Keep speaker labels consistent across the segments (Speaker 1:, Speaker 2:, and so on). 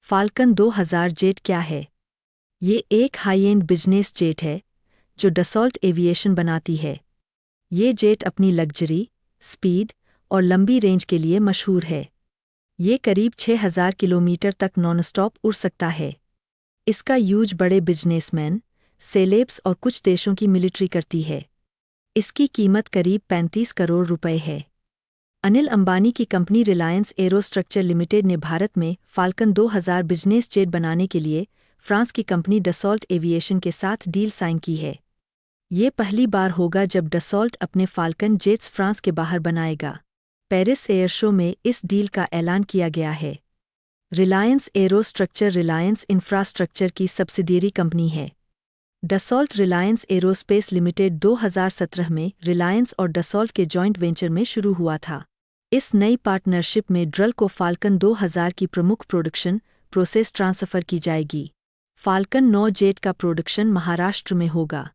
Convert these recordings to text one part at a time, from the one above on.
Speaker 1: Falcon 2000 jet क्या है? ये एक हाई एंड बिजनेस जेट है जो डसॉल्ट एविएशन बनाती है। ये जेट अपनी लग्जरी, स्पीड और लंबी रेंज के लिए मशहूर है। ये करीब 6000 किलोमीटर तक नॉनस्टॉप उड़ सकता है। इसका यूज बड़े बिजनेसमैन, सेलेब्स और कुछ देशों की मिलिट्री करती है। इसकी कीमत करीब 35 करोड़ रुपए है। अनिल अंबानी की कंपनी रिलायंस एरोस्ट्रक्चर लिमिटेड ने भारत में फाल्कन 2000 बिजनेस जेट बनाने के लिए फ्रांस की कंपनी डसॉल्ट एविएशन के साथ डील साइन की है। ये पहली बार होगा जब डसॉल्ट अपने फाल्कन जेट्स फ्रांस के बाहर बनाएगा। पेरिस एयर शो में इस डील का ऐलान किया गया है। रिलायंस एरोस्ट्रक्चर रिलायंस इंफ्रास्ट्रक्चर की सब्सिडियरी कंपनी है। डसॉल्ट रिलायंस एरोस्पेस लिमिटेड 2017 में रिलायंस और डसॉल्ट के जॉइंट वेंचर में शुरू हुआ था। इस नई पार्टनरशिप में ड्रल को फाल्कन 2000 की प्रमुख प्रोडक्शन प्रोसेस ट्रांसफर की जाएगी। फाल्कन 9 जेट का प्रोडक्शन महाराष्ट्र में होगा।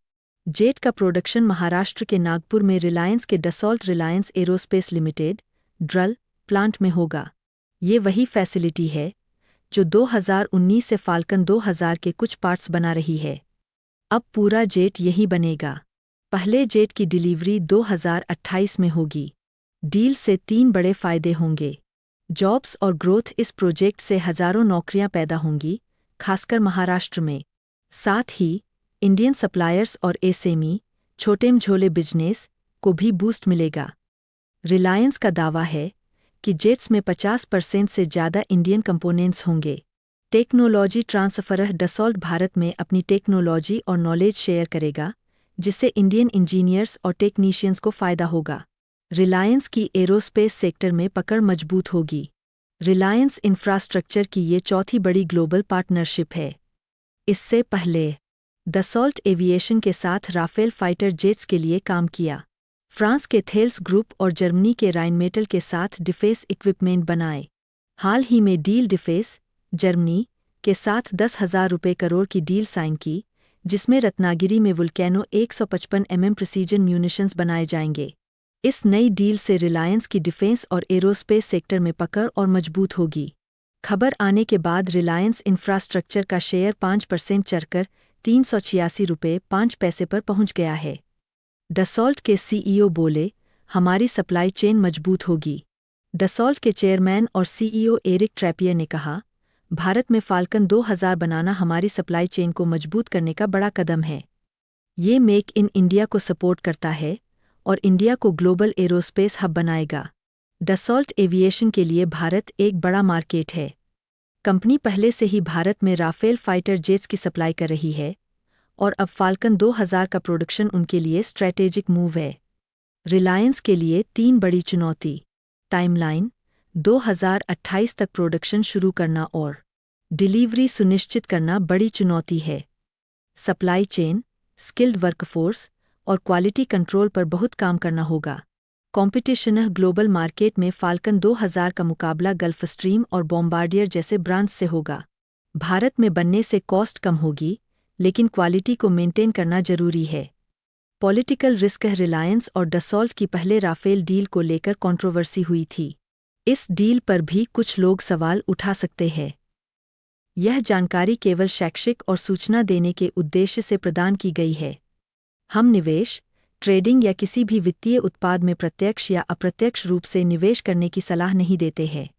Speaker 1: जेट का प्रोडक्शन महाराष्ट्र के नागपुर में रिलायंस के Dassault Reliance Aerospace Limited DRAL plant में होगा। ये वही फैसिलिटी है जो 2019 से फाल्कन 2000 के कुछ पार्ट्स बना रही है। अब पूरा जेट यही बनेगा। पहले जेट की डिलीवरी 2028 में होगी। डील से 3 बड़े फायदे होंगे। जॉब्स और ग्रोथ। इस प्रोजेक्ट से हजारों नौकरियां पैदा होंगी, खासकर महाराष्ट्र में। साथ ही इंडियन सप्लायर्स और एसएमई छोटे-मझोले बिजनेस को भी बूस्ट मिलेगा। रिलायंस का दावा है कि जेट्स में 50% से ज़्यादा इंडियन कंपोनेंट्स होंगे। Technology transfer. डसॉल्ट भारत में अपनी टेक्नोलॉजी और नॉलेज शेयर करेगा, जिससे इंडियन इंजीनियर्स और टेक्नीशियंस को फ़ायदा होगा। रिलायंस की एरोस्पेस सेक्टर में पकड़ मजबूत होगी। रिलायंस इंफ्रास्ट्रक्चर की ये चौथी बड़ी ग्लोबल पार्टनरशिप है। इससे पहले डसॉल्ट एविएशन के साथ राफेल फाइटर जेट्स के लिए काम किया। फ्रांस के थेल्स ग्रुप और जर्मनी के राइनमेटल के साथ डिफेंस इक्विपमेंट बनाए। हाल ही में डील डिफेंस जर्मनी के साथ 10,000 करोड़ की डील साइन की, जिसमें रत्नागिरी में वुल्कैनो 155 प्रिसीजन म्यूनिशंस बनाए जाएंगे। इस नई डील से रिलायंस की डिफेंस और एरोस्पेस सेक्टर में पकड़ और मजबूत होगी। खबर आने के बाद रिलायंस इंफ्रास्ट्रक्चर का शेयर 5% चढ़कर 386 रुपये 5 पैसे पर पहुंच गया है। डसॉल्ट के सीईओ बोले, हमारी सप्लाई चेन मजबूत होगी। डसॉल्ट के चेयरमैन और सीईओ एरिक ट्रैपियर ने कहा, भारत में फाल्कन 2000 बनाना हमारी सप्लाई चेन को मजबूत करने का बड़ा कदम है। ये मेक इन इंडिया को सपोर्ट करता है और इंडिया को ग्लोबल एरोस्पेस हब बनाएगा। डसॉल्ट एविएशन के लिए भारत एक बड़ा मार्केट है। कंपनी पहले से ही भारत में राफेल फाइटर जेट्स की सप्लाई कर रही है और अब फाल्कन 2000 का प्रोडक्शन उनके लिए स्ट्रैटेजिक मूव है। रिलायंस के लिए 3 बड़ी चुनौती। टाइमलाइन 2028 तक प्रोडक्शन शुरू करना और डिलीवरी सुनिश्चित करना बड़ी चुनौती है। सप्लाई चेन, स्किल्ड वर्कफोर्स और क्वालिटी कंट्रोल पर बहुत काम करना होगा। कॉम्पिटिशन। ग्लोबल मार्केट में फाल्कन 2000 का मुकाबला गल्फस्ट्रीम और बॉम्बार्डियर जैसे ब्रांड्स से होगा। भारत में बनने से कॉस्ट कम होगी, लेकिन क्वालिटी को मेंटेन करना जरूरी है। Political risk. रिलायंस और डसॉल्ट की पहले राफेल डील को लेकर कंट्रोवर्सी हुई थी। इस डील पर भी कुछ लोग सवाल उठा सकते हैं। यह जानकारी केवल शैक्षिक और सूचना देने के उद्देश्य से प्रदान की गई है। हम निवेश, ट्रेडिंग या किसी भी वित्तीय उत्पाद में प्रत्यक्ष या अप्रत्यक्ष रूप से निवेश करने की सलाह नहीं देते हैं।